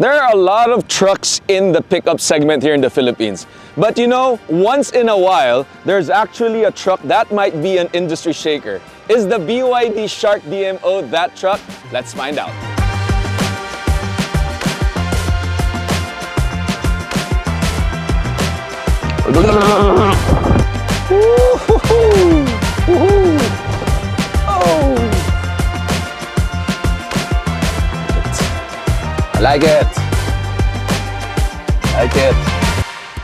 There are a lot of trucks in the pickup segment here in the Philippines. But you know, once in a while, there's actually a truck that might be an industry shaker. Is the BYD SHARK DMO that truck? Let's find out. Like it. Like it.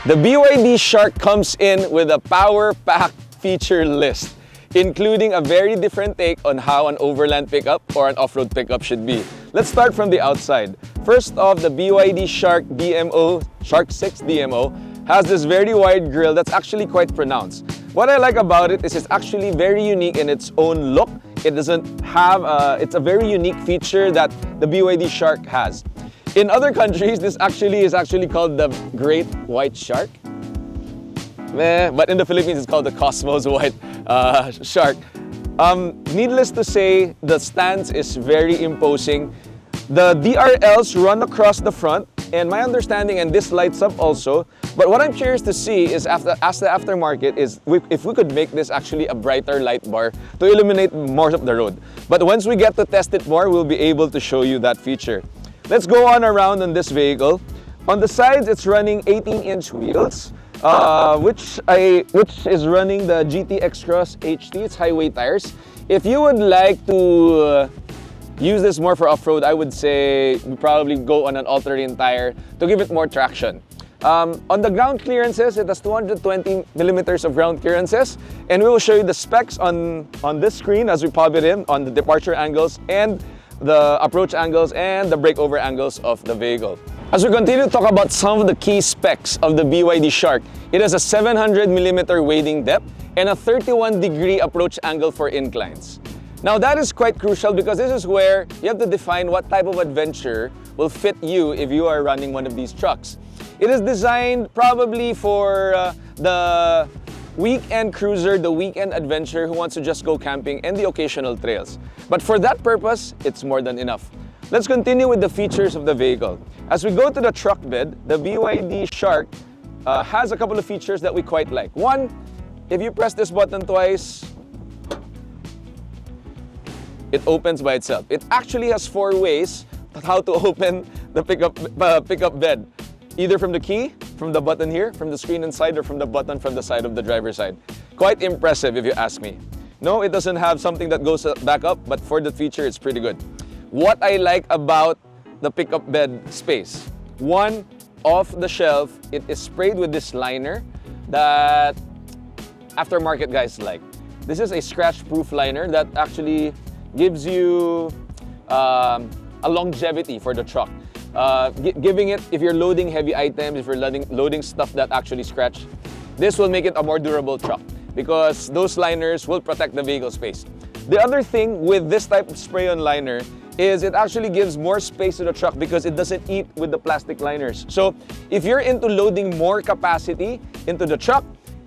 The BYD SHARK comes in with a power-packed feature list, including a very different take on how an overland pickup or an off-road pickup should be. Let's start from the outside. First off, the BYD SHARK DMO, SHARK 6 DMO, has this very wide grille that's actually quite pronounced. What I like about it is it's actually very unique in its own look. It doesn't have, it's a very unique feature that the BYD SHARK has. In other countries, this is actually called the Great White Shark. But in the Philippines, it's called the Cosmos White Shark. Needless to say, the stance is very imposing. The DRLs run across the front, and my understanding, and this lights up also, but what I'm curious to see is as the aftermarket is if we could make this actually a brighter light bar to illuminate more of the road. But once we get to test it more, we'll be able to show you that feature. Let's go on around on this vehicle. On the sides, it's running 18-inch wheels, which is running the GTX Cross HT. It's highway tires. If you would like to use this more for off-road, I would say we probably go on an all-terrain tire to give it more traction. On the ground clearances, it has 220 millimeters of ground clearances, and we will show you the specs on this screen as we pop it in on the departure angles and the approach angles and the breakover angles of the vehicle. As we continue to talk about some of the key specs of the BYD SHARK, it has a 700 millimeter wading depth and a 31-degree approach angle for inclines. Now that is quite crucial because this is where you have to define what type of adventure will fit you if you are running one of these trucks. It is designed probably for the weekend cruiser, the weekend adventurer who wants to just go camping and the occasional trails. But for that purpose, it's more than enough. Let's continue with the features of the vehicle. As we go to the truck bed, the BYD SHARK has a couple of features that we quite like. One, if you press this button twice, it opens by itself. It actually has 4 ways of how to open the pickup bed. Either from the key, from the button here, from the screen inside, or from the button from the side of the driver's side. Quite impressive if you ask me. No, it doesn't have something that goes back up, but for the feature, it's pretty good. What I like about the pickup bed space. One, off the shelf, it is sprayed with this liner that aftermarket guys like. This is a scratch-proof liner that actually gives you a longevity for the truck. Giving it, if you're loading heavy items, if you're loading stuff that actually scratch, this will make it a more durable truck because those liners will protect the vehicle space. The other thing with this type of spray-on liner is it actually gives more space to the truck because it doesn't eat with the plastic liners. So if you're into loading more capacity into the truck,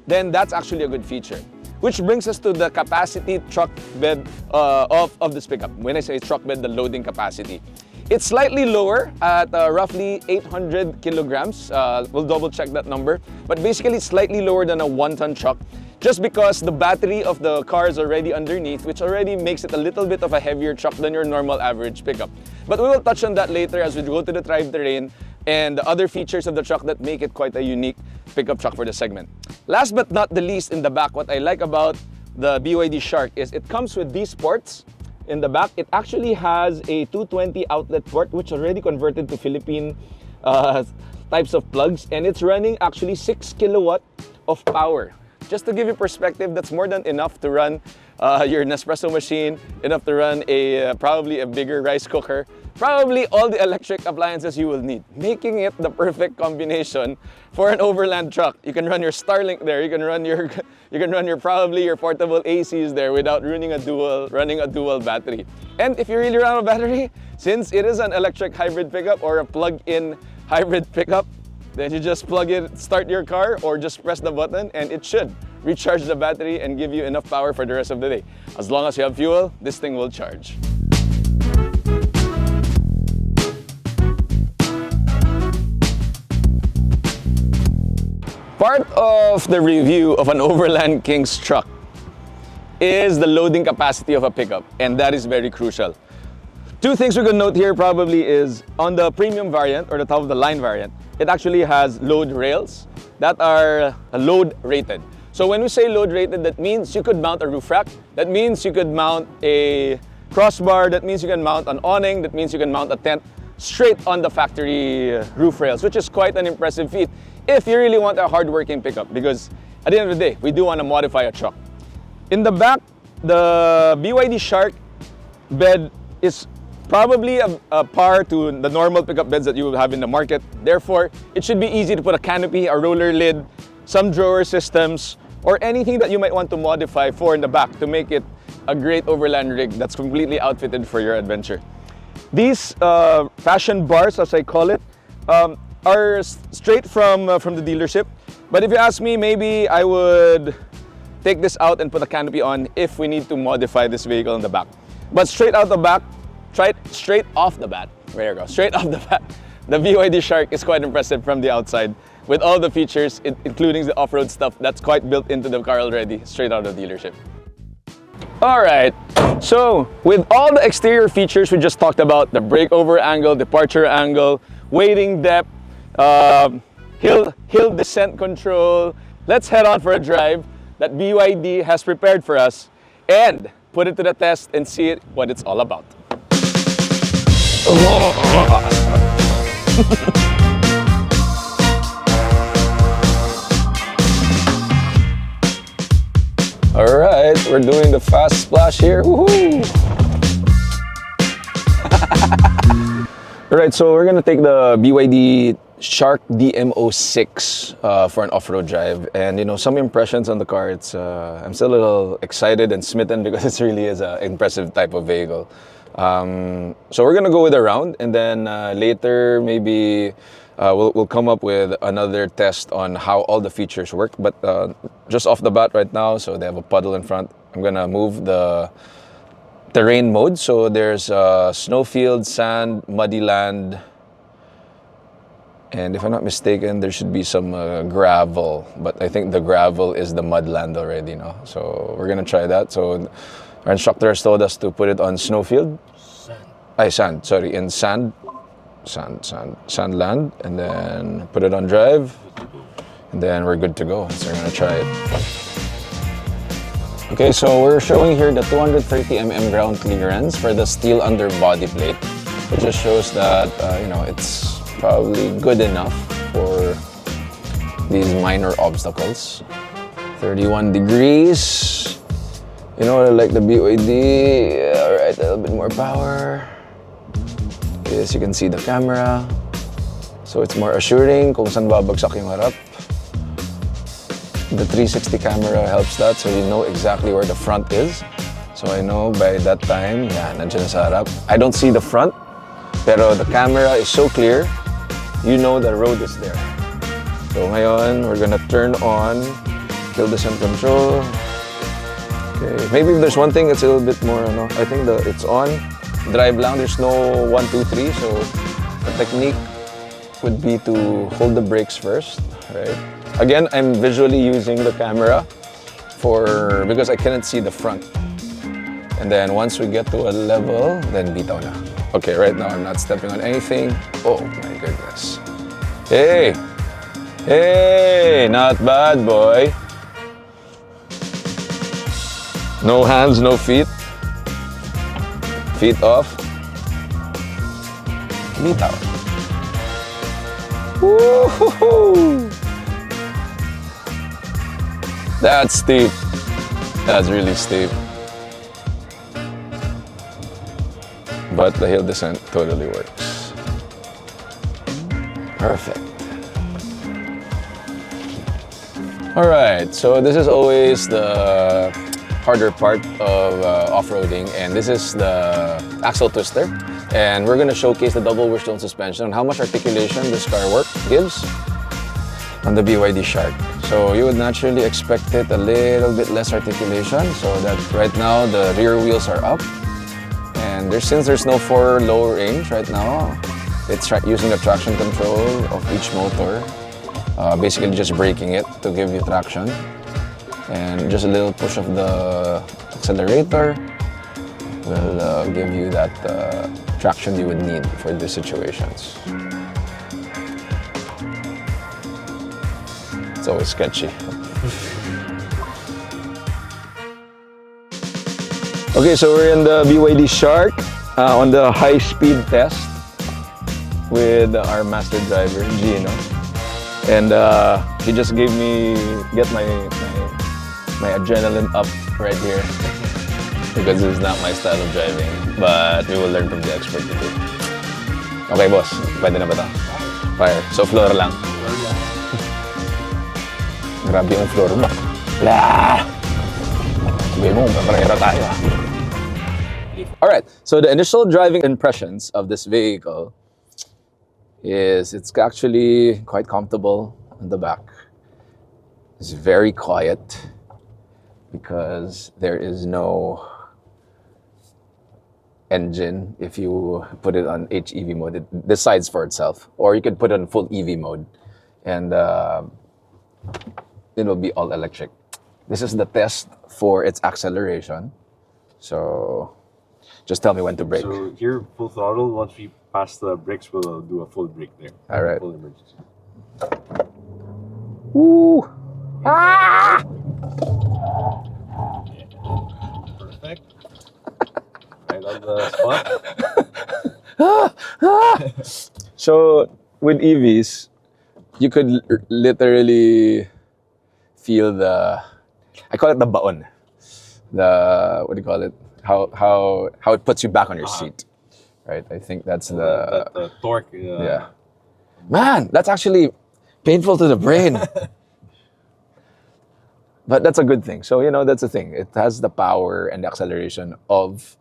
then that's actually a good feature. Which brings us to the capacity truck bed of this pickup. When I say truck bed, the loading capacity. It's slightly lower at roughly 800 kilograms. We'll double check that number. But basically it's slightly lower than a 1-ton truck just because the battery of the car is already underneath, which already makes it a little bit of a heavier truck than your normal average pickup. But we will touch on that later as we go to the drive terrain and the other features of the truck that make it quite a unique pickup truck for the segment. Last but not the least, in the back, what I like about the BYD SHARK is it comes with these ports. In the back, it actually has a 220 outlet port, which already converted to Philippine types of plugs, and it's running actually 6 kilowatt of power. Just to give you perspective, that's more than enough to run your Nespresso machine, enough to run probably a bigger rice cooker, probably all the electric appliances you will need, making it the perfect combination for an overland truck. You can run your Starlink there, you can run your probably your portable ACs there without running a dual battery. And if you really run a battery, since it is an electric hybrid pickup or a plug-in hybrid pickup, then you just plug it, start your car, or just press the button and it should recharge the battery and give you enough power for the rest of the day. As long as you have fuel, this thing will charge. Part of the review of an Overland Kings truck is the loading capacity of a pickup, and that is very crucial. Two things we can note here probably is on the premium variant or the top of the line variant, it actually has load rails that are load rated. So when we say load rated, that means you could mount a roof rack, that means you could mount a crossbar, that means you can mount an awning, that means you can mount a tent straight on the factory roof rails, which is quite an impressive feat if you really want a hard-working pickup, because at the end of the day, we do want to modify a truck. In the back, the BYD Shark bed is probably a par to the normal pickup beds that you will have in the market. Therefore, it should be easy to put a canopy, a roller lid, some drawer systems, or anything that you might want to modify for in the back to make it a great overland rig that's completely outfitted for your adventure. These fashion bars, as I call it, are straight from the dealership. But if you ask me, maybe I would take this out and put a canopy on if we need to modify this vehicle in the back. But straight off the bat, straight off the bat, the BYD Shark is quite impressive from the outside with all the features, including the off-road stuff that's quite built into the car already, straight out of the dealership. Alright, so with all the exterior features we just talked about, the breakover angle, departure angle, waiting depth, hill descent control, let's head on for a drive that BYD has prepared for us and put it to the test and see what it's all about. All right, we're doing the fast splash here. Woohoo! All right, so we're gonna take the BYD SHARK DMO 6 for an off-road drive, and you know, some impressions on the car. It's I'm still a little excited and smitten because it really is an impressive type of vehicle. So we're gonna go with a round, and then later maybe we'll come up with another test on how all the features work. But just off the bat right now, so they have a puddle in front. I'm gonna move the terrain mode. So there's snowfield, sand, muddy land, and if I'm not mistaken, there should be some gravel. But I think the gravel is the mud land already, no? So we're gonna try that. So our instructor has told us to put it on snowfield. Sand. Sorry, in sand land, and then put it on drive, and then we're good to go. So we're gonna try it. Okay, so we're showing here the 230 mm ground clearance for the steel underbody plate. It just shows that you know, it's probably good enough for these minor obstacles. 31 degrees. You know, I like the BYD. All right, a little bit more power. Yes, you can see the camera. So it's more assuring kung saan babagsak yung harap. The 360 camera helps that, so you know exactly where the front is. So I know by that time, yeah, nandiyan na sa harap. I don't see the front, pero the camera is so clear, you know the road is there. So ngayon, we're gonna turn on hill descent control. Okay, maybe if there's one thing that's a little bit more, I think it's on. Drive lang, there's no 1, 2, 3, so the technique would be to hold the brakes first, right? Again, I'm visually using the camera because I couldn't see the front. And then once we get to a level, then bitaw na. Okay, right now I'm not stepping on anything. Oh my goodness. Hey! Hey! Not bad, boy. No hands, no feet. Feet off. Bitaw. Woo-hoo-hoo! That's steep. That's really steep. But the hill descent totally works. Perfect. Alright, so this is always the harder part of off-roading, and this is the axle twister. And we're gonna showcase the double wishbone suspension and how much articulation this car gives on the BYD Shark. So you would naturally expect it a little bit less articulation, so that right now the rear wheels are up. And since there's no low range right now, it's using the traction control of each motor. Basically just braking it to give you traction. And just a little push of the accelerator will give you that traction you would need for these situations. It's always sketchy. Okay, so we're in the BYD Shark on the high-speed test with our master driver, Gino. And he just gave me, my adrenaline up right here because it's not my style of driving. But we will learn from the expert today. Okay, boss. Pwede na ba ito? Fire. So, floor lang. Grabe yung floor mo. Blah! Sabi mo, paparehera tayo. Alright, so the initial driving impressions of this vehicle is it's actually quite comfortable on the back. It's very quiet because there is no engine. If you put it on HEV mode, it decides for itself. Or you could put it on full EV mode and it will be all electric. This is the test for its acceleration. So just tell me when to brake. So here, full throttle. Once we pass the brakes, we'll do a full brake there. All right. Full emergency. Woo! Ah! Perfect. Right on the spot. So with EVs, you could literally feel I call it the baon. What do you call it? How it puts you back on your seat, right? I think that's the torque. Yeah. Man, that's actually painful to the brain. But that's a good thing. So, that's the thing. It has the power and the acceleration of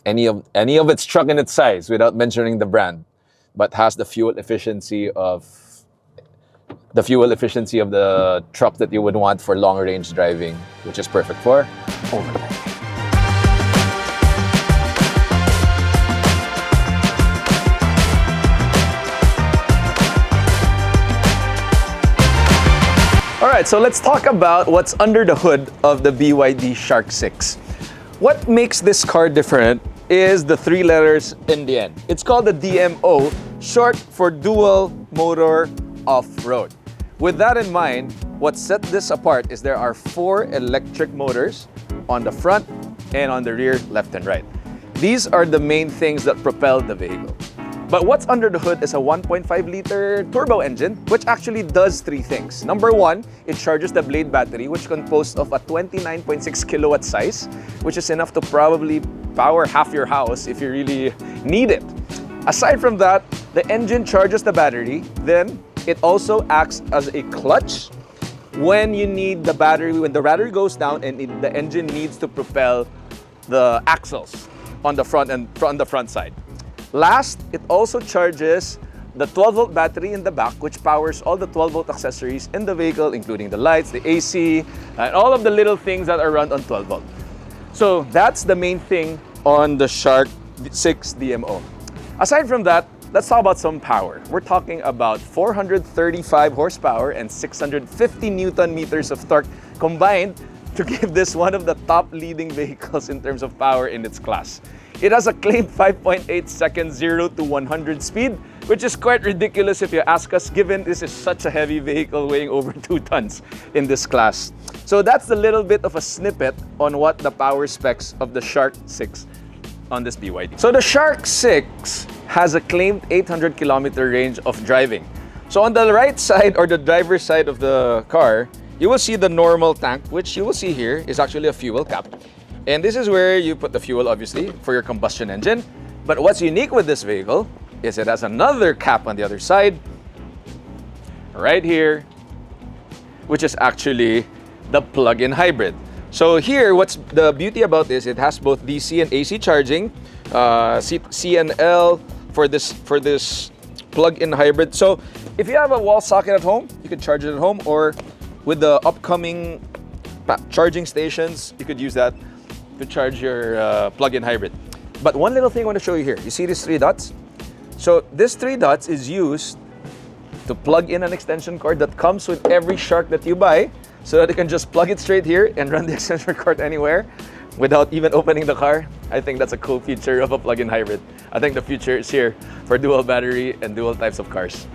any of its truck in its size without mentioning the brand, but has the fuel efficiency of the truck that you would want for long range driving, which is perfect for Overland. Alright, so let's talk about what's under the hood of the BYD Shark 6. What makes this car different is the three letters in the end. It's called the DMO, short for Dual Motor Off-Road. With that in mind, what sets this apart is there are 4 electric motors on the front and on the rear, left and right. These are the main things that propel the vehicle. But what's under the hood is a 1.5-liter turbo engine, which actually does 3 things. Number 1, it charges the blade battery, which composed of a 29.6 kilowatt size, which is enough to probably power half your house if you really need it. Aside from that, the engine charges the battery, then it also acts as a clutch when you need the battery, when the battery goes down and the engine needs to propel the axles on the front side. Last, it also charges the 12-volt battery in the back, which powers all the 12-volt accessories in the vehicle, including the lights, the AC, and all of the little things that are run on 12-volt. So that's the main thing on the Shark 6 DMO. Aside from that, let's talk about some power. We're talking about 435 horsepower and 650 Newton meters of torque combined to give this one of the top leading vehicles in terms of power in its class. It has a claimed 5.8 seconds 0 to 100 speed, which is quite ridiculous if you ask us, given this is such a heavy vehicle weighing over 2 tons in this class. So that's a little bit of a snippet on what the power specs of the Shark 6 on this BYD. So the Shark 6 has a claimed 800 kilometer range of driving. So on the right side or the driver's side of the car, you will see the normal tank, which you will see here is actually a fuel cap. And this is where you put the fuel, obviously, for your combustion engine. But what's unique with this vehicle is it has another cap on the other side, right here, which is actually the plug-in hybrid. So here, what's the beauty about this, it has both DC and AC charging, C and L for this plug-in hybrid. So if you have a wall socket at home, you can charge it at home, or with the upcoming charging stations, you could use that to charge your plug-in hybrid. But one little thing I want to show you here. You see these 3 dots? So this 3 dots is used to plug in an extension cord that comes with every Shark that you buy, so that you can just plug it straight here and run the extension cord anywhere without even opening the car. I think that's a cool feature of a plug-in hybrid. I think the future is here for dual battery and dual types of cars.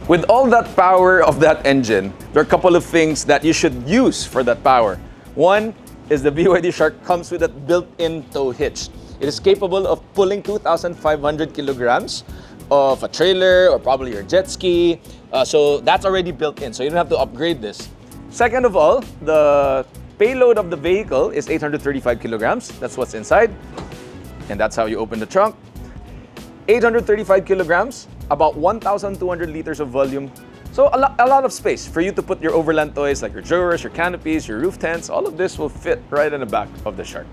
With all that power of that engine, there are a couple of things that you should use for that power. One is the BYD Shark comes with a built-in tow hitch. It is capable of pulling 2,500 kilograms of a trailer or probably your jet ski. So that's already built in, so you don't have to upgrade this. Second of all, the payload of the vehicle is 835 kilograms. That's what's inside. And that's how you open the trunk. 835 kilograms, about 1,200 liters of volume. So a lot of space for you to put your Overland toys like your drawers, your canopies, your roof tents. All of this will fit right in the back of the Shark.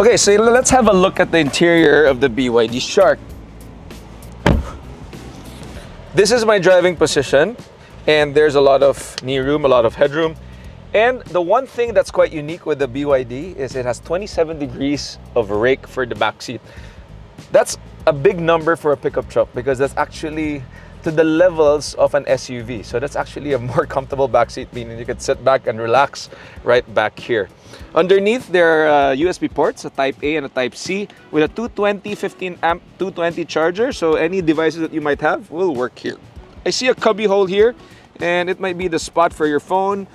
Okay, so let's have a look at the interior of the BYD Shark. This is my driving position, and there's a lot of knee room, a lot of headroom. And the one thing that's quite unique with the BYD is it has 27 degrees of rake for the back seat. That's a big number for a pickup truck because that's actually to the levels of an SUV. So that's actually a more comfortable back seat, meaning you can sit back and relax right back here. Underneath, there are USB ports, a Type A and a Type C, with a 220 15 amp 220 charger. So any devices that you might have will work here. I see a cubby hole here, and it might be the spot for your phone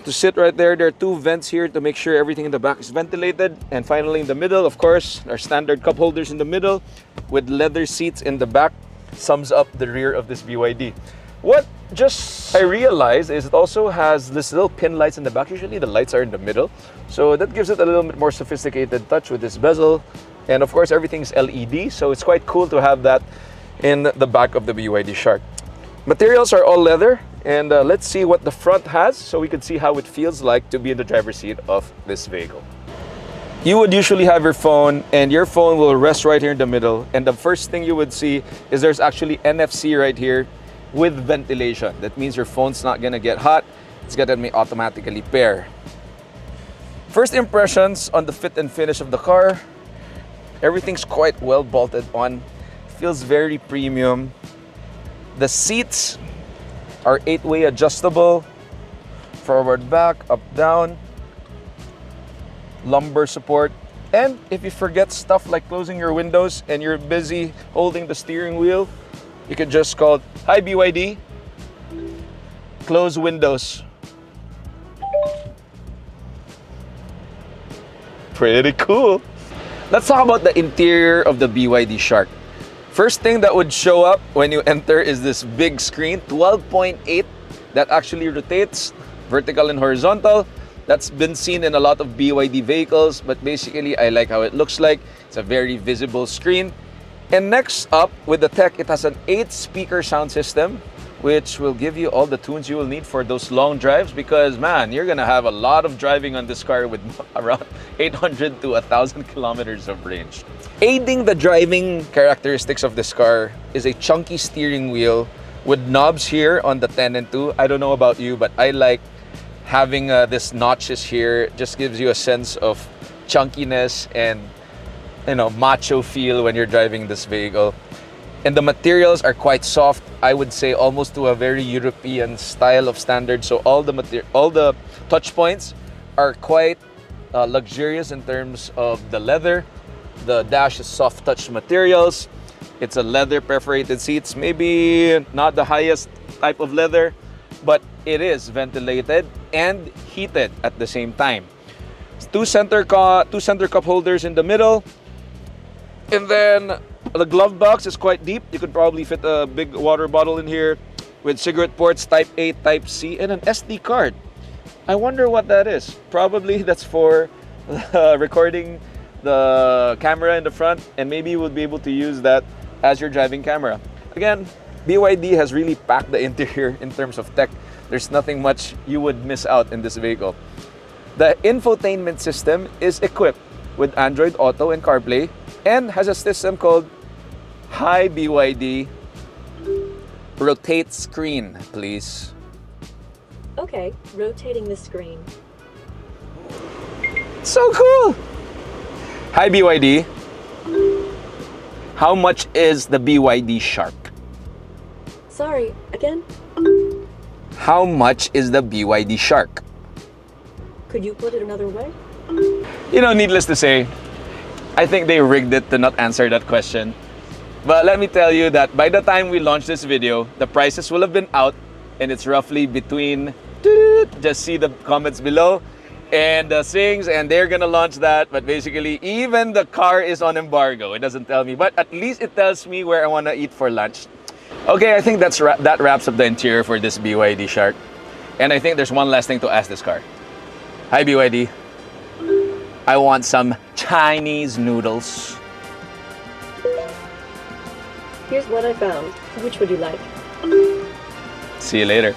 to sit right there. There are two vents here to make sure everything in the back is ventilated. And finally, in the middle, of course, our standard cup holders in the middle with leather seats in the back sums up the rear of this BYD. What just I realized is it also has this little pin lights in the back. Usually the lights are in the middle, so that gives it a little bit more sophisticated touch with this bezel. And of course, everything's LED, so it's quite cool to have that in the back of the BYD Shark. Materials are all leather, and let's see what the front has so we can see how it feels like to be in the driver's seat of this vehicle. You would usually have your phone, and your phone will rest right here in the middle, and the first thing you would see is there's actually NFC right here with ventilation. That means your phone's not gonna get hot, it's gonna automatically pair. First impressions on the fit and finish of the car. Everything's quite well bolted on, feels very premium. The seats are 8-way adjustable, forward, back, up, down, lumbar support. And if you forget stuff like closing your windows and you're busy holding the steering wheel, you can just call, "Hi BYD, close windows." Pretty cool. Let's talk about the interior of the BYD Shark. First thing that would show up when you enter is this big screen, 12.8, that actually rotates vertical and horizontal. That's been seen in a lot of BYD vehicles, but basically I like how it looks like. It's a very visible screen. And next up with the tech, it has an 8-speaker sound system, which will give you all the tunes you will need for those long drives, because man, you're gonna have a lot of driving on this car with around 800 to 1,000 kilometers of range. Aiding the driving characteristics of this car is a chunky steering wheel with knobs here on the 10 and 2. I don't know about you, but I like having this notches here. It just gives you a sense of chunkiness and macho feel when you're driving this vehicle. And the materials are quite soft, I would say almost to a very European style of standard. So all the touch points are quite luxurious in terms of the leather. The dash is soft touch materials. It's a leather perforated seats, maybe not the highest type of leather, but it is ventilated and heated at the same time. Two center cup holders in the middle. And then the glove box is quite deep. You could probably fit a big water bottle in here with cigarette ports, Type A, Type C, and an SD card. I wonder what that is. Probably that's for recording the camera in the front, and maybe you would be able to use that as your driving camera. Again, BYD has really packed the interior in terms of tech. There's nothing much you would miss out in this vehicle. The infotainment system is equipped with Android Auto and CarPlay, and has a system called Hi BYD, rotate screen, please. Okay, rotating the screen. So cool! Hi BYD, how much is the BYD Shark? Sorry, again? How much is the BYD Shark? Could you put it another way? You know, needless to say, I think they rigged it to not answer that question. But let me tell you that by the time we launch this video, the prices will have been out, and it's roughly between, just see the comments below, and the things, and they're gonna launch that. But basically, even the car is on embargo. It doesn't tell me, but at least it tells me where I wanna eat for lunch. Okay, I think that wraps up the interior for this BYD Shark. And I think there's one last thing to ask this car. Hi BYD, I want some Chinese noodles. Here's what I found. Which would you like? See you later.